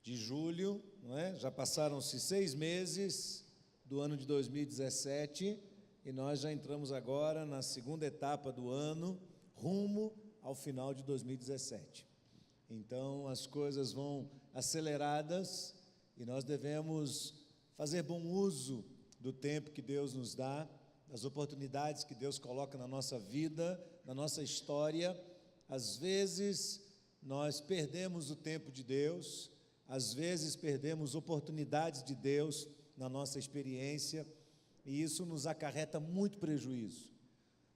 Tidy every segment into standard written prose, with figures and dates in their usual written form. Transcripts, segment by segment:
de julho, não é? Já passaram-se 6 meses do ano de 2017 e nós já entramos agora na segunda etapa do ano, rumo ao final de 2017. Então as coisas vão aceleradas e nós devemos fazer bom uso do tempo que Deus nos dá, das oportunidades que Deus coloca na nossa vida, na nossa história. Às vezes nós perdemos o tempo de Deus, às vezes perdemos oportunidades de Deus na nossa experiência, e isso nos acarreta muito prejuízo.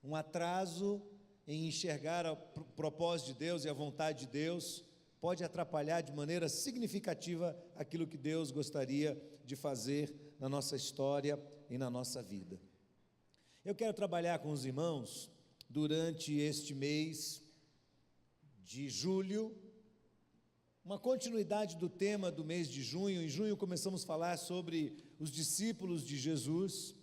Um atraso em enxergar o propósito de Deus e a vontade de Deus pode atrapalhar de maneira significativa aquilo que Deus gostaria de fazer na nossa história e na nossa vida. Eu quero trabalhar com os irmãos durante este mês de julho, uma continuidade do tema do mês de junho. Em junho começamos a falar sobre os discípulos de Jesus,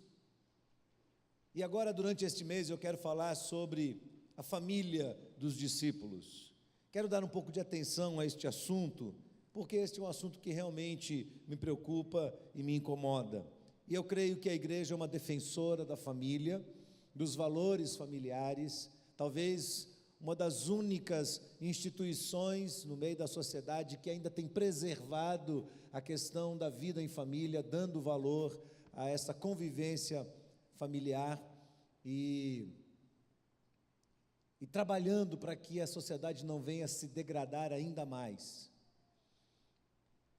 e agora durante este mês eu quero falar sobre a família dos discípulos. Quero dar um pouco de atenção a este assunto, porque este é um assunto que realmente me preocupa e me incomoda. E eu creio que a igreja é uma defensora da família, dos valores familiares, talvez uma das únicas instituições no meio da sociedade que ainda tem preservado a questão da vida em família, dando valor a essa convivência familiar e trabalhando para que a sociedade não venha se degradar ainda mais.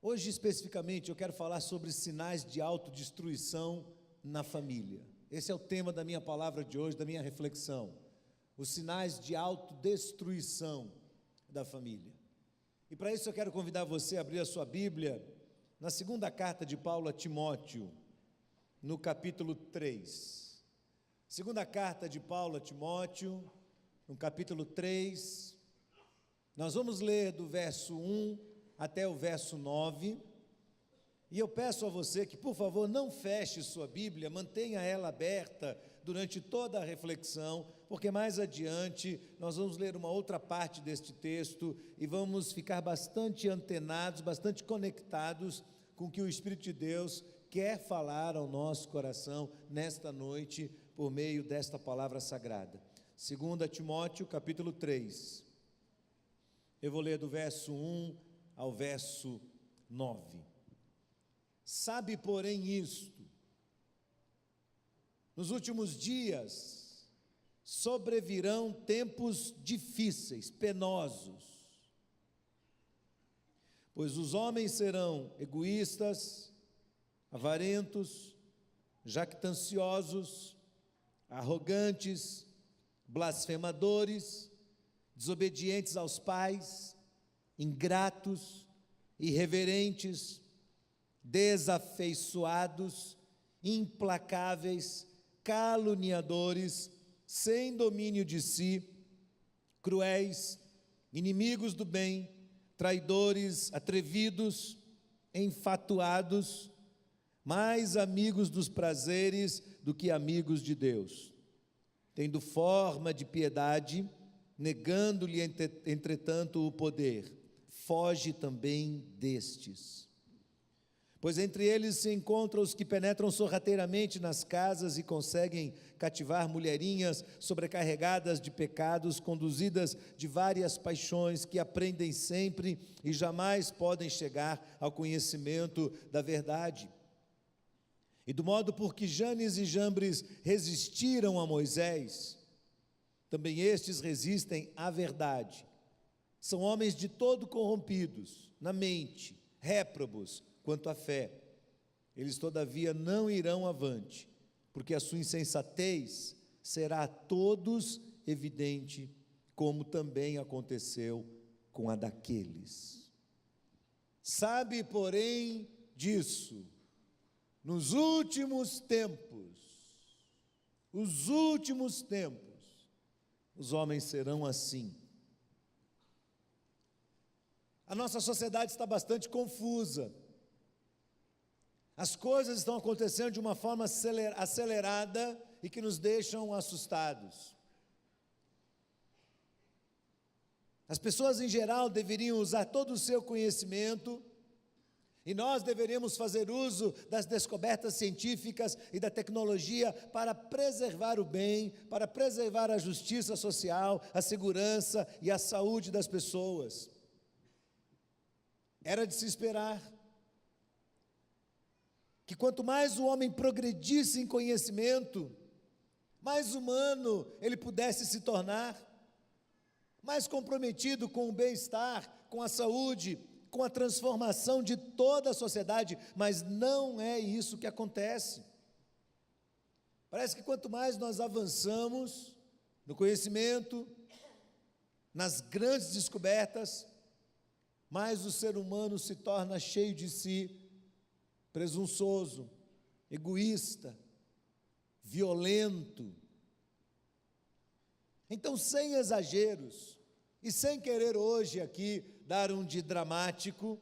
Hoje, especificamente, eu quero falar sobre sinais de autodestruição na família. Esse é o tema da minha palavra de hoje, da minha reflexão. Os sinais de autodestruição da família. E para isso eu quero convidar você a abrir a sua Bíblia na segunda carta de Paulo a Timóteo, no capítulo 3. Segunda carta de Paulo a Timóteo, no capítulo 3, nós vamos ler do verso 1 até o verso 9, e eu peço a você que, por favor, não feche sua Bíblia, mantenha ela aberta durante toda a reflexão, porque mais adiante nós vamos ler uma outra parte deste texto e vamos ficar bastante antenados, bastante conectados com o que o Espírito de Deus quer falar ao nosso coração nesta noite, por meio desta palavra sagrada. 2 Timóteo, capítulo 3, eu vou ler do verso 1 ao verso 9. Sabe, porém, isto: nos últimos dias sobrevirão tempos difíceis, penosos, pois os homens serão egoístas, avarentos, jactanciosos, arrogantes, blasfemadores, desobedientes aos pais, ingratos, irreverentes, desafeiçoados, implacáveis, caluniadores, sem domínio de si, cruéis, inimigos do bem, traidores, atrevidos, enfatuados, mais amigos dos prazeres do que amigos de Deus, tendo forma de piedade, negando-lhe entretanto o poder. Foge também destes. Pois entre eles se encontram os que penetram sorrateiramente nas casas e conseguem cativar mulherinhas sobrecarregadas de pecados, conduzidas de várias paixões, que aprendem sempre e jamais podem chegar ao conhecimento da verdade. E do modo por que Janes e Jambres resistiram a Moisés, também estes resistem à verdade. São homens de todo corrompidos na mente, réprobos quanto à fé. Eles, todavia, não irão avante, porque a sua insensatez será a todos evidente, como também aconteceu com a daqueles. Sabe, porém, disso: nos últimos tempos, os homens serão assim. A nossa sociedade está bastante confusa. As coisas estão acontecendo de uma forma acelerada e que nos deixam assustados. As pessoas em geral deveriam usar todo o seu conhecimento E nós deveríamos fazer uso das descobertas científicas e da tecnologia para preservar o bem, para preservar a justiça social, a segurança e a saúde das pessoas. Era de se esperar que quanto mais o homem progredisse em conhecimento, mais humano ele pudesse se tornar, mais comprometido com o bem-estar, com a saúde, com a transformação de toda a sociedade, mas não é isso que acontece. Parece que quanto mais nós avançamos no conhecimento, nas grandes descobertas, mais o ser humano se torna cheio de si, presunçoso, egoísta, violento. Então, sem exageros, e sem querer hoje aqui dar um de dramático,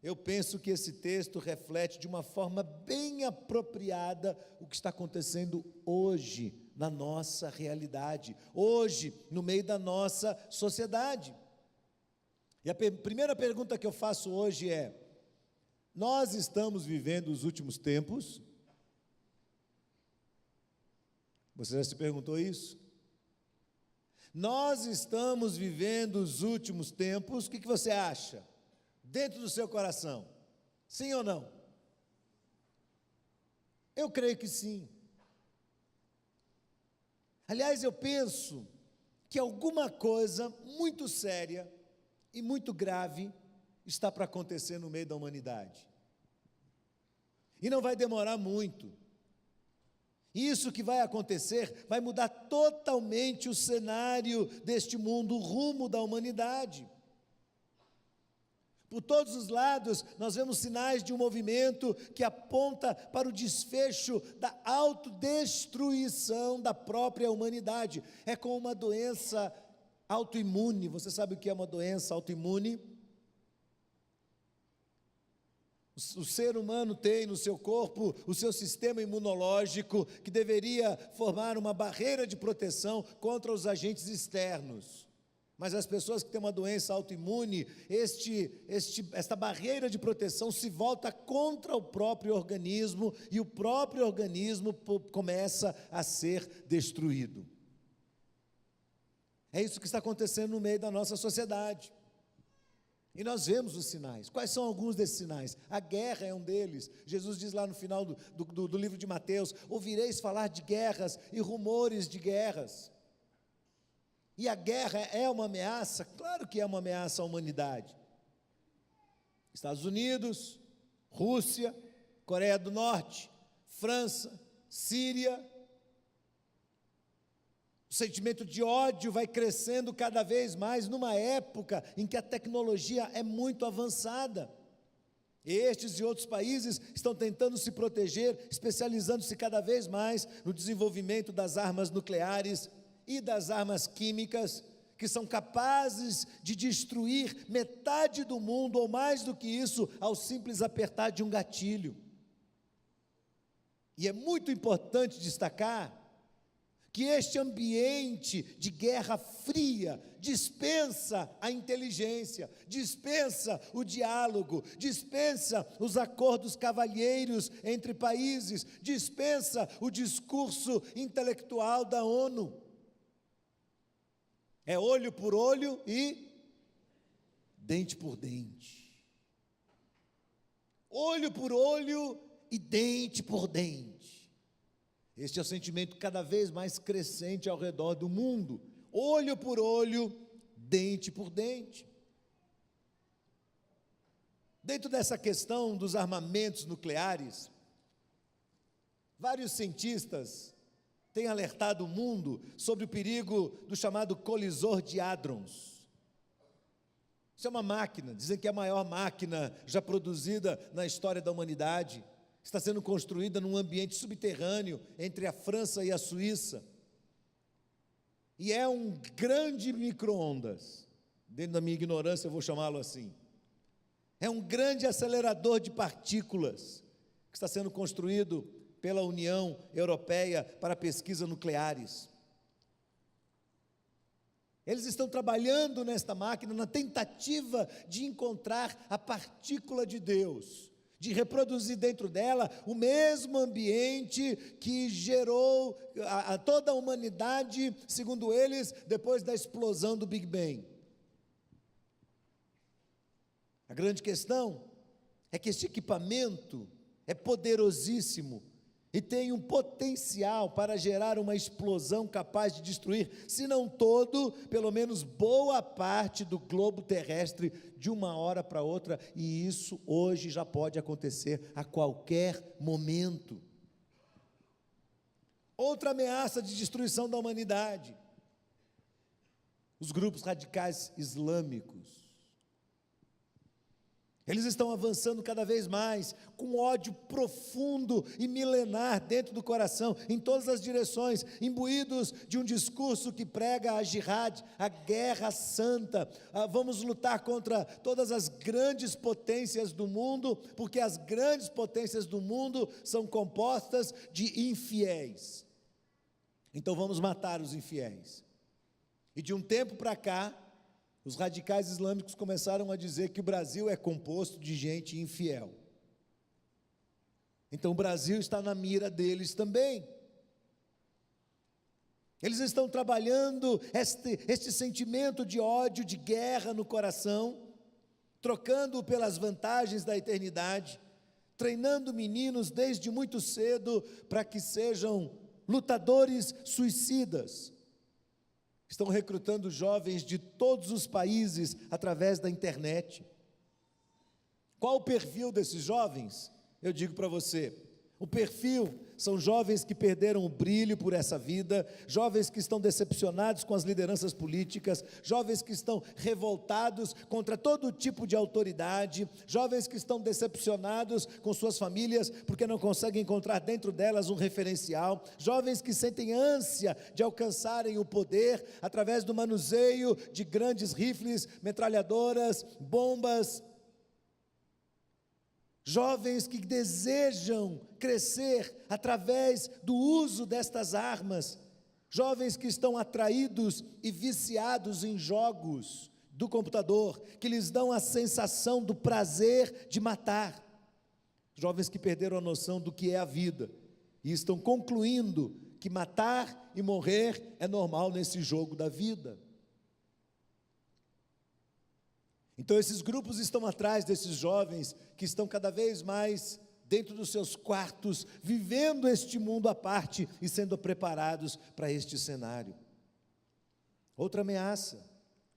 eu penso que esse texto reflete de uma forma bem apropriada o que está acontecendo hoje na nossa realidade, hoje no meio da nossa sociedade. E a primeira pergunta que eu faço hoje é: nós estamos vivendo os últimos tempos? Você já se perguntou isso? Nós estamos vivendo os últimos tempos, o que você acha? Dentro do seu coração, sim ou não? Eu creio que sim. Aliás, eu penso que alguma coisa muito séria e muito grave está para acontecer no meio da humanidade. E não vai demorar muito. Isso que vai acontecer vai mudar totalmente o cenário deste mundo, o rumo da humanidade. Por todos os lados, nós vemos sinais de um movimento que aponta para o desfecho da autodestruição da própria humanidade. É como uma doença autoimune. Você sabe o que é uma doença autoimune? O ser humano tem no seu corpo o seu sistema imunológico, que deveria formar uma barreira de proteção contra os agentes externos. Mas as pessoas que têm uma doença autoimune, esta barreira de proteção se volta contra o próprio organismo, e o próprio organismo começa a ser destruído. É isso que está acontecendo no meio da nossa sociedade. E nós vemos os sinais. Quais são alguns desses sinais? A guerra é um deles. Jesus diz lá no final do livro de Mateus: ouvireis falar de guerras e rumores de guerras. E a guerra é uma ameaça? Claro que é uma ameaça à humanidade. Estados Unidos, Rússia, Coreia do Norte, França, Síria. O sentimento de ódio vai crescendo cada vez mais numa época em que a tecnologia é muito avançada. Estes e outros países estão tentando se proteger, especializando-se cada vez mais no desenvolvimento das armas nucleares e das armas químicas, que são capazes de destruir metade do mundo, ou mais do que isso, ao simples apertar de um gatilho. E é muito importante destacar que este ambiente de guerra fria dispensa a inteligência, dispensa o diálogo, dispensa os acordos cavalheiros entre países, dispensa o discurso intelectual da ONU. É olho por olho e dente por dente. Olho por olho e dente por dente. Este é o sentimento cada vez mais crescente ao redor do mundo. Olho por olho, dente por dente. Dentro dessa questão dos armamentos nucleares, vários cientistas têm alertado o mundo sobre o perigo do chamado colisor de hadrons. Isso é uma máquina, dizem que é a maior máquina já produzida na história da humanidade. Está sendo construída num ambiente subterrâneo entre a França e a Suíça. E é um grande micro-ondas. Dentro da minha ignorância eu vou chamá-lo assim. É um grande acelerador de partículas que está sendo construído pela União Europeia para pesquisas nucleares. Eles estão trabalhando nesta máquina na tentativa de encontrar a partícula de Deus, de reproduzir dentro dela o mesmo ambiente que gerou a toda a humanidade, segundo eles, depois da explosão do Big Bang. A grande questão é que este equipamento é poderosíssimo e tem um potencial para gerar uma explosão capaz de destruir, se não todo, pelo menos boa parte do globo terrestre de uma hora para outra, e isso hoje já pode acontecer a qualquer momento. Outra ameaça de destruição da humanidade: os grupos radicais islâmicos. Eles estão avançando cada vez mais, com ódio profundo e milenar dentro do coração, em todas as direções, imbuídos de um discurso que prega a jihad, a guerra santa. Vamos lutar contra todas as grandes potências do mundo, porque as grandes potências do mundo são compostas de infiéis. Então vamos matar os infiéis. E de um tempo para cá, os radicais islâmicos começaram a dizer que o Brasil é composto de gente infiel. Então o Brasil está na mira deles também. Eles estão trabalhando este sentimento de ódio, de guerra no coração, trocando-o pelas vantagens da eternidade, treinando meninos desde muito cedo para que sejam lutadores suicidas. Estão recrutando jovens de todos os países através da internet. Qual o perfil desses jovens? Eu digo para você, o perfil são jovens que perderam o brilho por essa vida, jovens que estão decepcionados com as lideranças políticas, jovens que estão revoltados contra todo tipo de autoridade, jovens que estão decepcionados com suas famílias porque não conseguem encontrar dentro delas um referencial, jovens que sentem ânsia de alcançarem o poder através do manuseio de grandes rifles, metralhadoras, bombas. Jovens que desejam crescer através do uso destas armas, jovens que estão atraídos e viciados em jogos do computador, que lhes dão a sensação do prazer de matar, jovens que perderam a noção do que é a vida, e estão concluindo que matar e morrer é normal nesse jogo da vida. Então esses grupos estão atrás desses jovens que estão cada vez mais dentro dos seus quartos, vivendo este mundo à parte e sendo preparados para este cenário. Outra ameaça: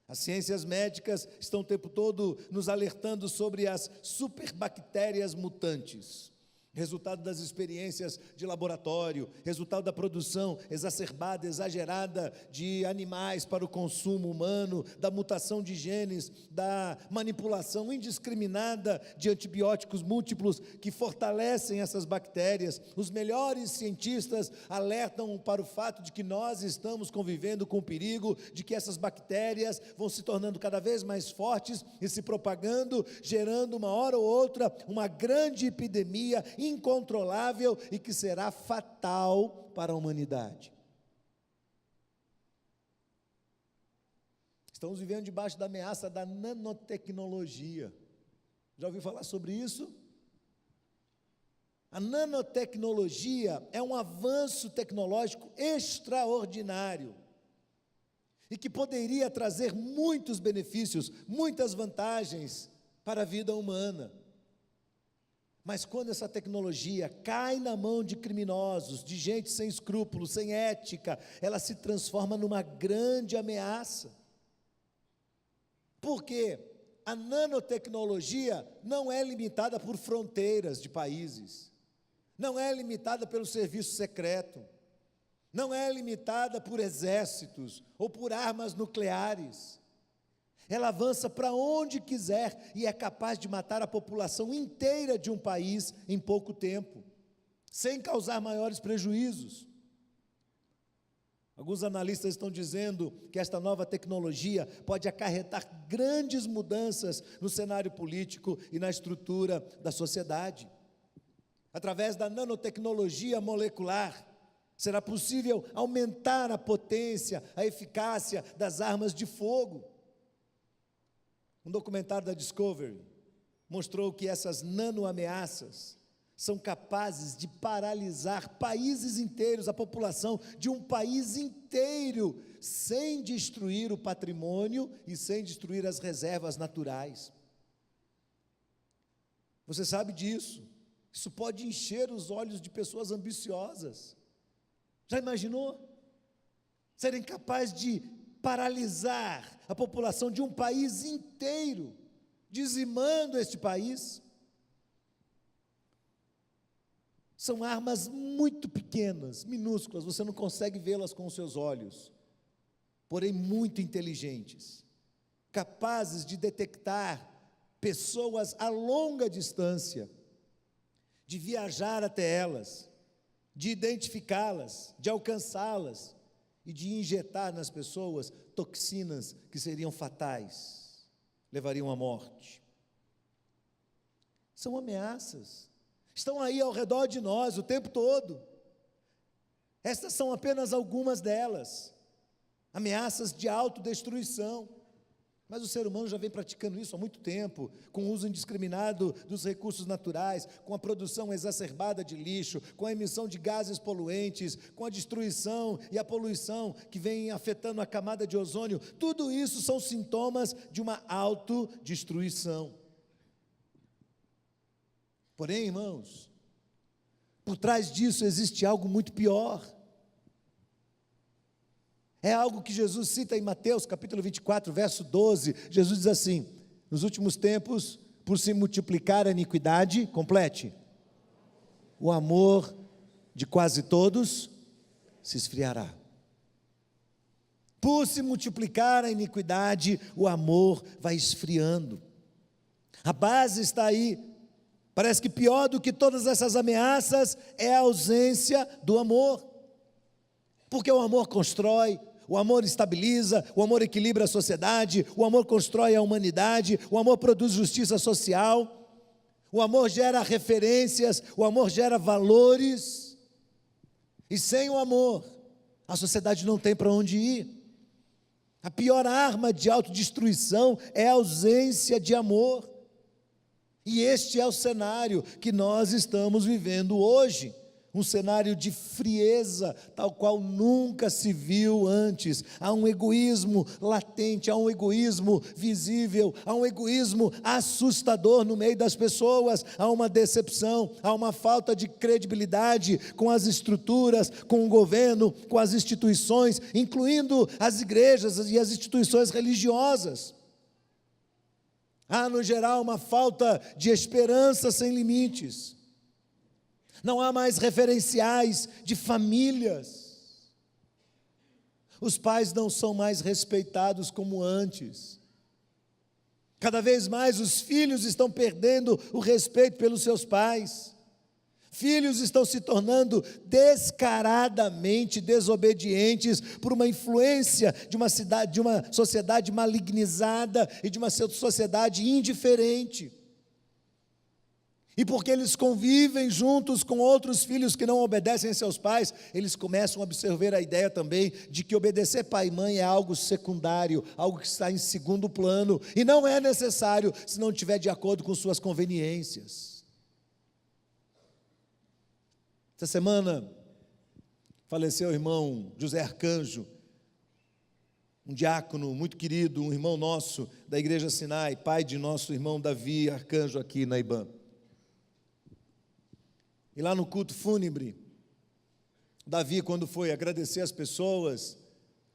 as ciências médicas estão o tempo todo nos alertando sobre as superbactérias mutantes, resultado das experiências de laboratório, resultado da produção exacerbada, exagerada de animais para o consumo humano, da mutação de genes, da manipulação indiscriminada de antibióticos múltiplos que fortalecem essas bactérias. Os melhores cientistas alertam para o fato de que nós estamos convivendo com o perigo de que essas bactérias vão se tornando cada vez mais fortes e se propagando, gerando uma hora ou outra uma grande epidemia incontrolável e que será fatal para a humanidade. Estamos vivendo debaixo da ameaça da nanotecnologia. Já ouviu falar sobre isso? A nanotecnologia é um avanço tecnológico extraordinário e que poderia trazer muitos benefícios, muitas vantagens para a vida humana. Mas quando essa tecnologia cai na mão de criminosos, de gente sem escrúpulos, sem ética, ela se transforma numa grande ameaça. Por quê? A nanotecnologia não é limitada por fronteiras de países, não é limitada pelo serviço secreto, não é limitada por exércitos ou por armas nucleares. Ela avança para onde quiser e é capaz de matar a população inteira de um país em pouco tempo, sem causar maiores prejuízos. Alguns analistas estão dizendo que esta nova tecnologia pode acarretar grandes mudanças no cenário político e na estrutura da sociedade. Através da nanotecnologia molecular, será possível aumentar a potência, a eficácia das armas de fogo. Um documentário da Discovery mostrou que essas nanoameaças são capazes de paralisar países inteiros, a população de um país inteiro, sem destruir o patrimônio e sem destruir as reservas naturais. Você sabe disso? Isso pode encher os olhos de pessoas ambiciosas. Já imaginou? Serem capazes de paralisar a população de um país inteiro, dizimando este país? São armas muito pequenas, minúsculas, você não consegue vê-las com os seus olhos, porém muito inteligentes, capazes de detectar pessoas a longa distância, de viajar até elas, de identificá-las, de alcançá-las e de injetar nas pessoas toxinas que seriam fatais, levariam à morte. São ameaças. Estão aí ao redor de nós o tempo todo. Estas são apenas algumas delas. Ameaças de autodestruição. Mas o ser humano já vem praticando isso há muito tempo, com o uso indiscriminado dos recursos naturais, com a produção exacerbada de lixo, com a emissão de gases poluentes, com a destruição e a poluição que vem afetando a camada de ozônio. Tudo isso são sintomas de uma autodestruição. Porém, irmãos, por trás disso existe algo muito pior. É algo que Jesus cita em Mateus, capítulo 24, verso 12. Jesus diz assim: nos últimos tempos, por se multiplicar a iniquidade, complete, o amor de quase todos se esfriará. Por se multiplicar a iniquidade, o amor vai esfriando. A base está aí. Parece que pior do que todas essas ameaças é a ausência do amor. Porque o amor constrói, o amor estabiliza, o amor equilibra a sociedade, o amor constrói a humanidade, o amor produz justiça social, o amor gera referências, o amor gera valores. E sem o amor, a sociedade não tem para onde ir. A pior arma de autodestruição é a ausência de amor. E este é o cenário que nós estamos vivendo hoje, um cenário de frieza, tal qual nunca se viu antes. Há um egoísmo latente, há um egoísmo visível, há um egoísmo assustador no meio das pessoas, há uma decepção, há uma falta de credibilidade com as estruturas, com o governo, com as instituições, incluindo as igrejas e as instituições religiosas. Há, no geral, uma falta de esperança sem limites. Não há mais referenciais de famílias. Os pais não são mais respeitados como antes. Cada vez mais os filhos estão perdendo o respeito pelos seus pais. Filhos estão se tornando descaradamente desobedientes por uma influência de uma sociedade malignizada e de uma sociedade indiferente. E porque eles convivem juntos com outros filhos que não obedecem a seus pais, eles começam a absorver a ideia também de que obedecer pai e mãe é algo secundário, algo que está em segundo plano, e não é necessário se não estiver de acordo com suas conveniências. Essa semana faleceu o irmão José Arcanjo, um diácono muito querido, um irmão nosso da Igreja Sinai, pai de nosso irmão Davi Arcanjo aqui na IBAM. E lá no culto fúnebre, Davi, quando foi agradecer as pessoas,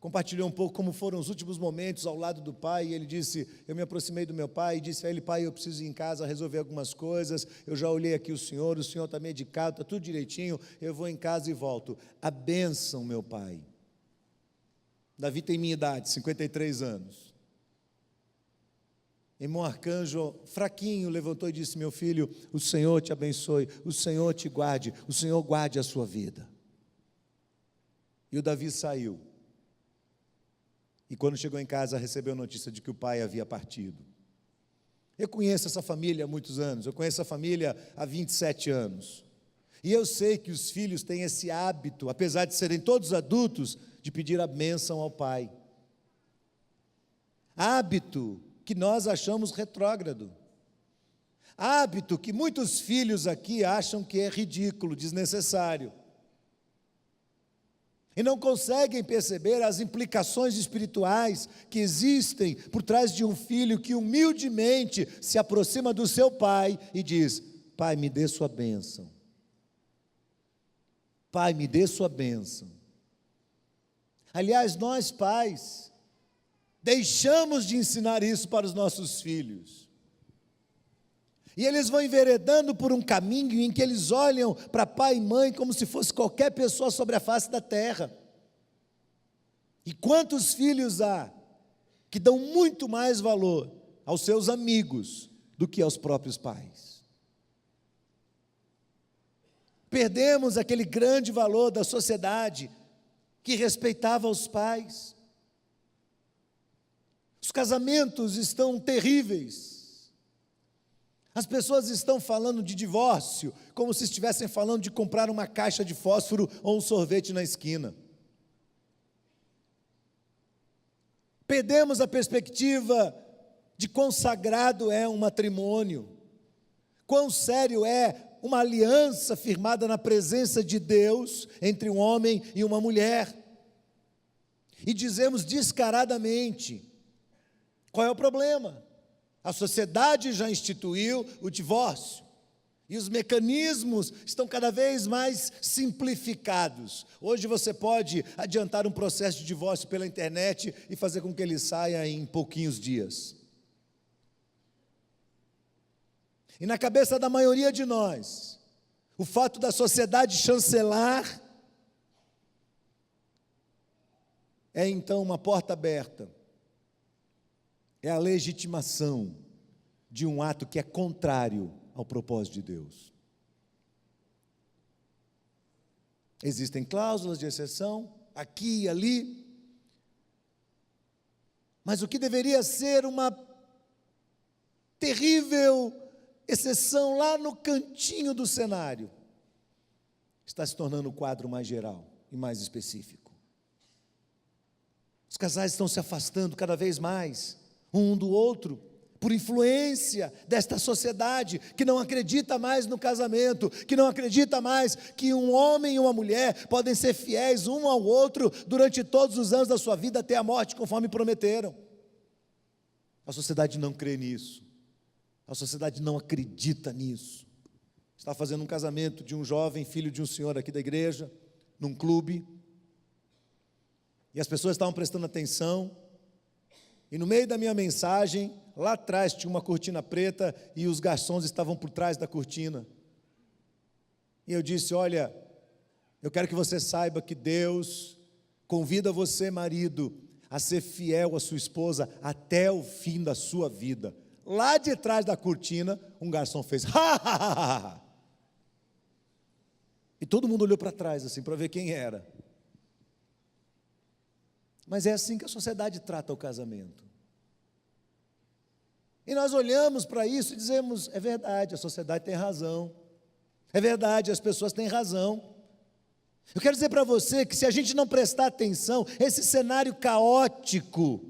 compartilhou um pouco como foram os últimos momentos ao lado do pai, e ele disse: eu me aproximei do meu pai e disse a ele: pai, eu preciso ir em casa resolver algumas coisas, eu já olhei aqui o senhor está medicado, está tudo direitinho, eu vou em casa e volto. A bênção, meu pai. Davi tem minha idade, 53 anos. Irmão Arcanjo, fraquinho, levantou e disse: meu filho, o Senhor te abençoe, o Senhor te guarde, o Senhor guarde a sua vida. E o Davi saiu. E quando chegou em casa, recebeu a notícia de que o pai havia partido. Eu conheço essa família há muitos anos, eu conheço a família há 27 anos. E eu sei que os filhos têm esse hábito, apesar de serem todos adultos, de pedir a bênção ao pai. Hábito que nós achamos retrógrado. Hábito que muitos filhos aqui acham que é ridículo, desnecessário. E não conseguem perceber as implicações espirituais que existem por trás de um filho que humildemente se aproxima do seu pai e diz: pai, me dê sua bênção. Pai, me dê sua bênção. Aliás, nós pais, deixamos de ensinar isso para os nossos filhos. E eles vão enveredando por um caminho em que eles olham para pai e mãe como se fosse qualquer pessoa sobre a face da terra. E quantos filhos há que dão muito mais valor aos seus amigos do que aos próprios pais? Perdemos aquele grande valor da sociedade que respeitava os pais. Os casamentos estão terríveis. As pessoas estão falando de divórcio como se estivessem falando de comprar uma caixa de fósforo ou um sorvete na esquina. Perdemos a perspectiva de quão sagrado é um matrimônio, quão sério é uma aliança firmada na presença de Deus entre um homem e uma mulher. E dizemos descaradamente: qual é o problema? A sociedade já instituiu o divórcio, e os mecanismos estão cada vez mais simplificados. Hoje você pode adiantar um processo de divórcio pela internet e fazer com que ele saia em pouquinhos dias. E na cabeça da maioria de nós, o fato da sociedade chancelar é então uma porta aberta. É a legitimação de um ato que é contrário ao propósito de Deus. Existem cláusulas de exceção, aqui e ali, mas o que deveria ser uma terrível exceção lá no cantinho do cenário, está se tornando o quadro mais geral e mais específico. Os casais estão se afastando cada vez mais um do outro, por influência desta sociedade que não acredita mais no casamento, que não acredita mais que um homem e uma mulher podem ser fiéis um ao outro durante todos os anos da sua vida até a morte, conforme prometeram. A sociedade não crê nisso, a sociedade não acredita nisso. Está fazendo um casamento de um jovem, filho de um senhor aqui da igreja, num clube, e as pessoas estavam prestando atenção. E no meio da minha mensagem, lá atrás tinha uma cortina preta e os garçons estavam por trás da cortina. E eu disse: olha, eu quero que você saiba que Deus convida você, marido, a ser fiel à sua esposa até o fim da sua vida. Lá de trás da cortina, um garçom fez ha, ha, ha, ha. E todo mundo olhou para trás assim, para ver quem era. Mas é assim que a sociedade trata o casamento. E nós olhamos para isso e dizemos: é verdade, a sociedade tem razão. É verdade, as pessoas têm razão. Eu quero dizer para você que se a gente não prestar atenção, esse cenário caótico,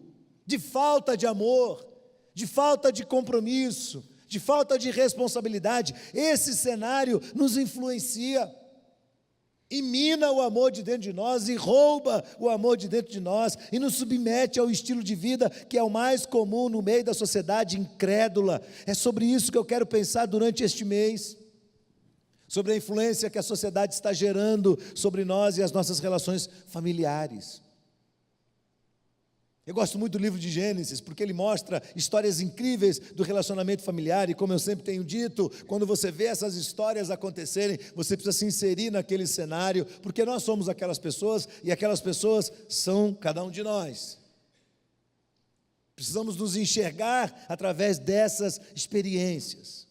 de falta de amor, de falta de compromisso, de falta de responsabilidade, esse cenário nos influencia. E mina o amor de dentro de nós, e rouba o amor de dentro de nós, e nos submete ao estilo de vida que é o mais comum no meio da sociedade incrédula. É sobre isso que eu quero pensar durante este mês, sobre a influência que a sociedade está gerando sobre nós e as nossas relações familiares. Eu gosto muito do livro de Gênesis, porque ele mostra histórias incríveis do relacionamento familiar, e como eu sempre tenho dito, quando você vê essas histórias acontecerem, você precisa se inserir naquele cenário, porque nós somos aquelas pessoas, e aquelas pessoas são cada um de nós. Precisamos nos enxergar através dessas experiências.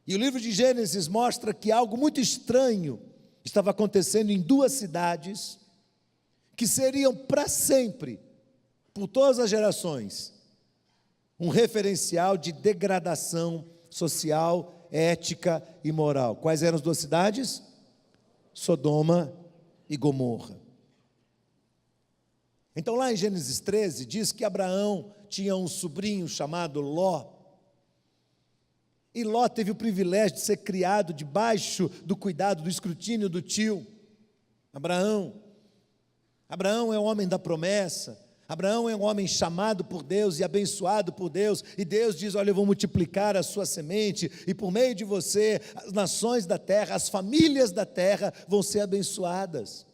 E o livro de Gênesis mostra que algo muito estranho estava acontecendo em duas cidades, que seriam para sempre, por todas as gerações, um referencial de degradação social, ética e moral. Quais eram as duas cidades? Sodoma e Gomorra. Então lá em Gênesis 13, diz que Abraão tinha um sobrinho chamado Ló, E Ló teve o privilégio de ser criado debaixo do cuidado, do escrutínio do tio Abraão. Abraão é um homem da promessa. Abraão é um homem chamado por Deus e abençoado por Deus. E Deus diz: olha, eu vou multiplicar a sua semente, e por meio de você, as nações da terra, as famílias da terra vão ser abençoadas.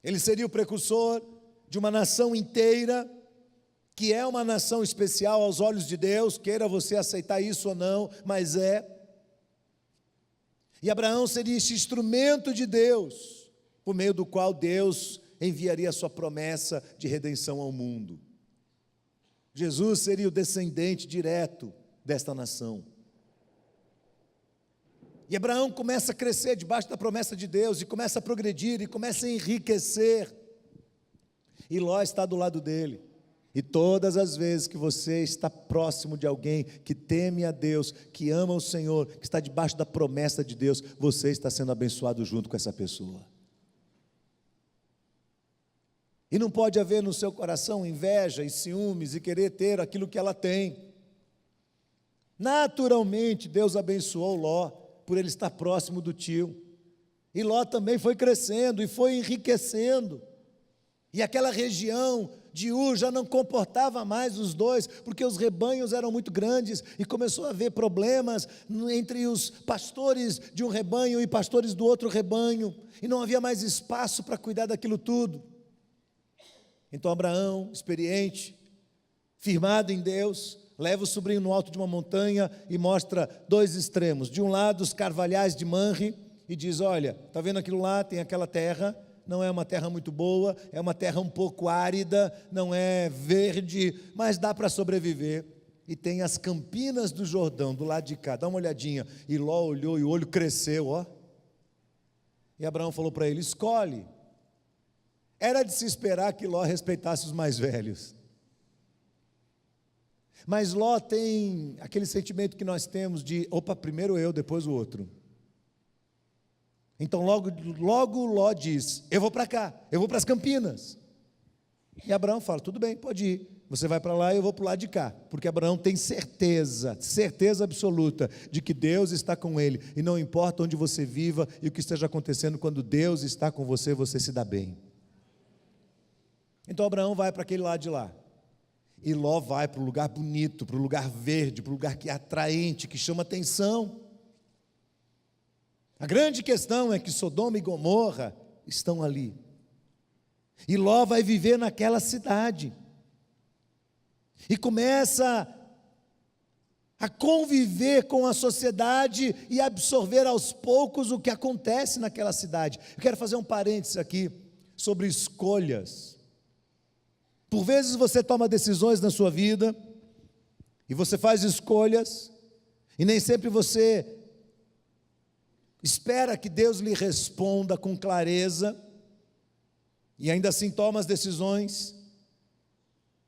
Ele seria o precursor de uma nação inteira, que é uma nação especial aos olhos de Deus, queira você aceitar isso ou não, mas é. E Abraão seria esse instrumento de Deus, por meio do qual Deus enviaria a sua promessa de redenção ao mundo. Jesus seria o descendente direto desta nação. E Abraão começa a crescer debaixo da promessa de Deus, e começa a progredir, e começa a enriquecer. E Ló está do lado dele. E todas as vezes que você está próximo de alguém que teme a Deus, que ama o Senhor, que está debaixo da promessa de Deus, você está sendo abençoado junto com essa pessoa. E não pode haver no seu coração inveja e ciúmes e querer ter aquilo que ela tem. Naturalmente, Deus abençoou Ló por ele estar próximo do tio. E Ló também foi crescendo e foi enriquecendo. E aquela região de Ur já não comportava mais os dois, porque os rebanhos eram muito grandes, e começou a haver problemas entre os pastores de um rebanho e pastores do outro rebanho, e não havia mais espaço para cuidar daquilo tudo. Então Abraão, experiente, firmado em Deus, leva o sobrinho no alto de uma montanha e mostra dois extremos. De um lado, os carvalhais de Manre, e diz: olha, está vendo aquilo lá? Tem aquela terra, não é uma terra muito boa, é uma terra um pouco árida, não é verde, mas dá para sobreviver. E tem as campinas do Jordão, do lado de cá, dá uma olhadinha. E Ló olhou e o olho cresceu, ó. E Abraão falou para ele: escolhe. Era de se esperar que Ló respeitasse os mais velhos. Mas Ló tem aquele sentimento que nós temos de: opa, primeiro eu, depois o outro. Então logo Ló diz: eu vou para cá, eu vou para as campinas. E Abraão fala: tudo bem, pode ir, você vai para lá e eu vou para o lado de cá. Porque Abraão tem certeza absoluta de que Deus está com ele, e não importa onde você viva e o que esteja acontecendo, quando Deus está com você, você se dá bem. Então Abraão vai para aquele lado de lá, e Ló vai para o lugar bonito, para o lugar verde, para o lugar que é atraente, que chama atenção. A grande questão é que Sodoma e Gomorra estão ali, e Ló vai viver naquela cidade, e começa a conviver com a sociedade e absorver aos poucos o que acontece naquela cidade. Eu quero fazer um parênteses aqui sobre escolhas. Por vezes você toma decisões na sua vida, e você faz escolhas, e nem sempre você espera que Deus lhe responda com clareza, e ainda assim toma as decisões,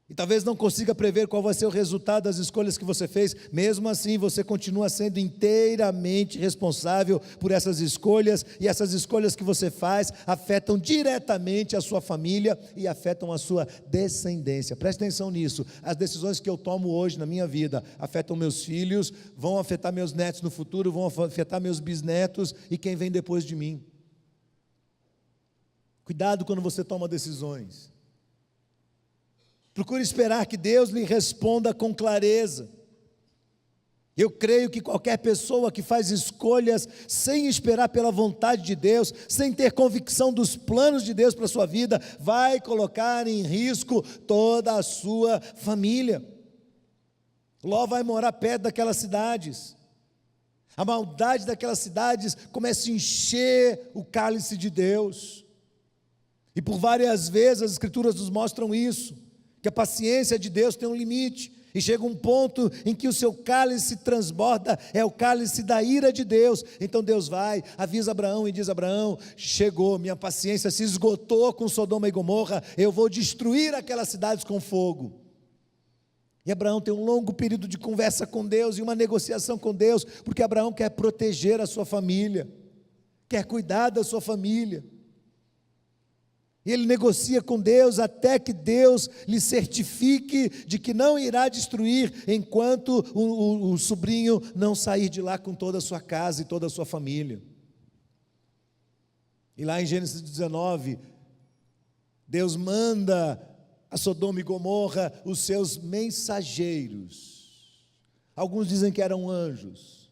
e talvez não consiga prever qual vai ser o resultado das escolhas que você fez. Mesmo assim, você continua sendo inteiramente responsável por essas escolhas, e essas escolhas que você faz afetam diretamente a sua família e afetam a sua descendência. Preste atenção nisso. As decisões que eu tomo hoje na minha vida afetam meus filhos, vão afetar meus netos no futuro, vão afetar meus bisnetos e quem vem depois de mim. Cuidado quando você toma decisões. Procure esperar que Deus lhe responda com clareza. Eu creio que qualquer pessoa que faz escolhas sem esperar pela vontade de Deus, sem ter convicção dos planos de Deus para a sua vida, vai colocar em risco toda a sua família. Ló vai morar perto daquelas cidades. A maldade daquelas cidades começa a encher o cálice de Deus. E por várias vezes as Escrituras nos mostram isso, que a paciência de Deus tem um limite, e chega um ponto em que o seu cálice transborda, é o cálice da ira de Deus. Então Deus vai, avisa Abraão e diz: Abraão, chegou, minha paciência se esgotou com Sodoma e Gomorra, eu vou destruir aquelas cidades com fogo. E Abraão tem um longo período de conversa com Deus, e uma negociação com Deus, porque Abraão quer proteger a sua família, quer cuidar da sua família. E ele negocia com Deus até que Deus lhe certifique de que não irá destruir enquanto o sobrinho não sair de lá com toda a sua casa e toda a sua família. E lá em Gênesis 19, Deus manda a Sodoma e Gomorra os seus mensageiros. Alguns dizem que eram anjos,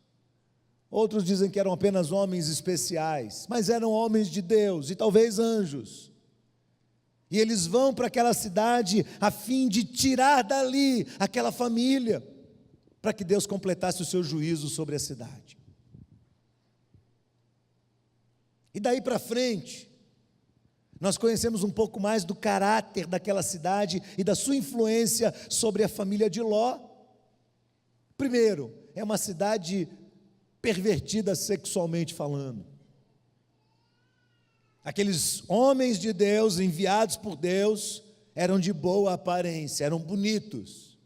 outros dizem que eram apenas homens especiais, mas eram homens de Deus e talvez anjos. E eles vão para aquela cidade a fim de tirar dali aquela família, para que Deus completasse o seu juízo sobre a cidade. E daí para frente, nós conhecemos um pouco mais do caráter daquela cidade e da sua influência sobre a família de Ló. Primeiro, é uma cidade pervertida sexualmente falando. Aqueles homens de Deus, enviados por Deus, eram de boa aparência, eram bonitos.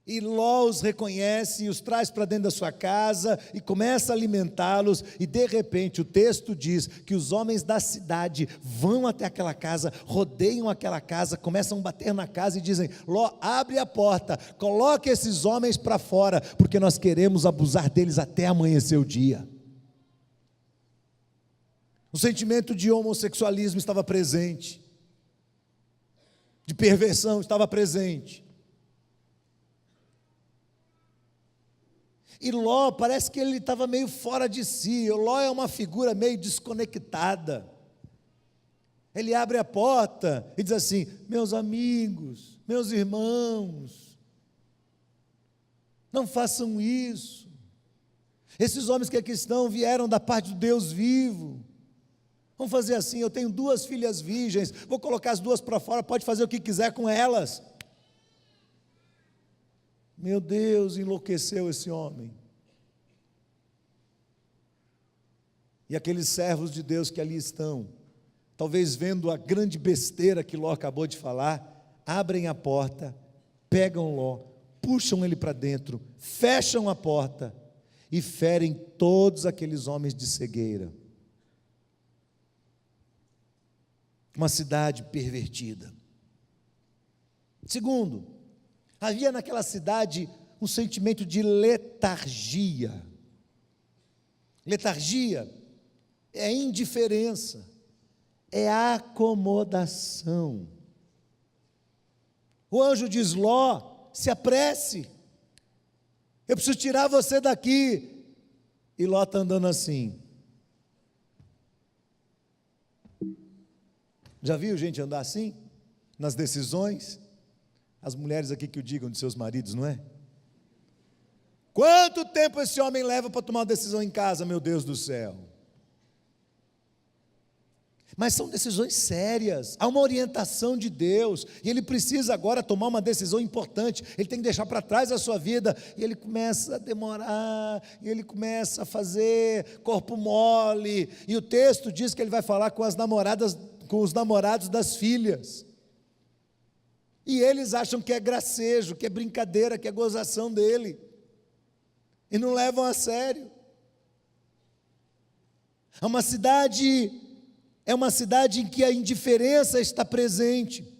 E Ló os reconhece e os traz para dentro da sua casa e começa a alimentá-los, e de repente o texto diz que os homens da cidade vão até aquela casa, rodeiam aquela casa, começam a bater na casa e dizem: Ló, abre a porta, coloque esses homens para fora, porque nós queremos abusar deles até amanhecer o dia. O sentimento de homossexualismo estava presente, de perversão estava presente. E Ló, parece que ele estava meio fora de si. Ló é uma figura meio desconectada. Ele abre a porta e diz assim: meus amigos, meus irmãos, não façam isso. Esses homens que aqui estão vieram da parte do Deus vivo. Vamos fazer assim: eu tenho 2 filhas virgens, vou colocar as 2 para fora, pode fazer o que quiser com elas. Meu Deus, enlouqueceu esse homem. E aqueles servos de Deus que ali estão, talvez vendo a grande besteira que Ló acabou de falar, abrem a porta, pegam Ló, puxam ele para dentro, fecham a porta e ferem todos aqueles homens de cegueira. Uma cidade pervertida. Segundo, havia naquela cidade um sentimento de letargia. Letargia é indiferença, é acomodação. O anjo diz: Ló, se apresse, eu preciso tirar você daqui. E Ló está andando assim. Já viu gente andar assim? Nas decisões? As mulheres aqui que o digam de seus maridos, não é? Quanto tempo esse homem leva para tomar uma decisão em casa, meu Deus do céu? Mas são decisões sérias, há uma orientação de Deus, e ele precisa agora tomar uma decisão importante, ele tem que deixar para trás a sua vida, e ele começa a demorar, e ele começa a fazer corpo mole, e o texto diz que ele vai falar com os namorados das filhas, e eles acham que é gracejo, que é brincadeira, que é gozação dele, e não levam a sério. É uma cidade em que a indiferença está presente.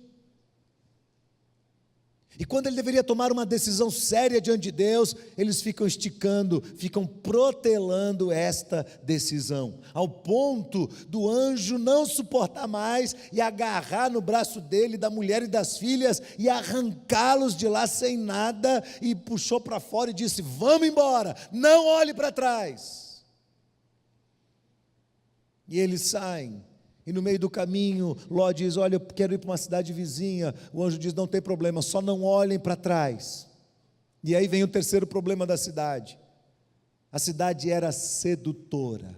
E quando ele deveria tomar uma decisão séria diante de Deus, eles ficam esticando, ficam protelando esta decisão, ao ponto do anjo não suportar mais e agarrar no braço dele, da mulher e das filhas, e arrancá-los de lá sem nada, e puxou para fora e disse: vamos embora, não olhe para trás. E eles saem. E no meio do caminho, Ló diz: olha, eu quero ir para uma cidade vizinha. O anjo diz: não tem problema, só não olhem para trás. E aí vem o terceiro problema da cidade. A cidade era sedutora,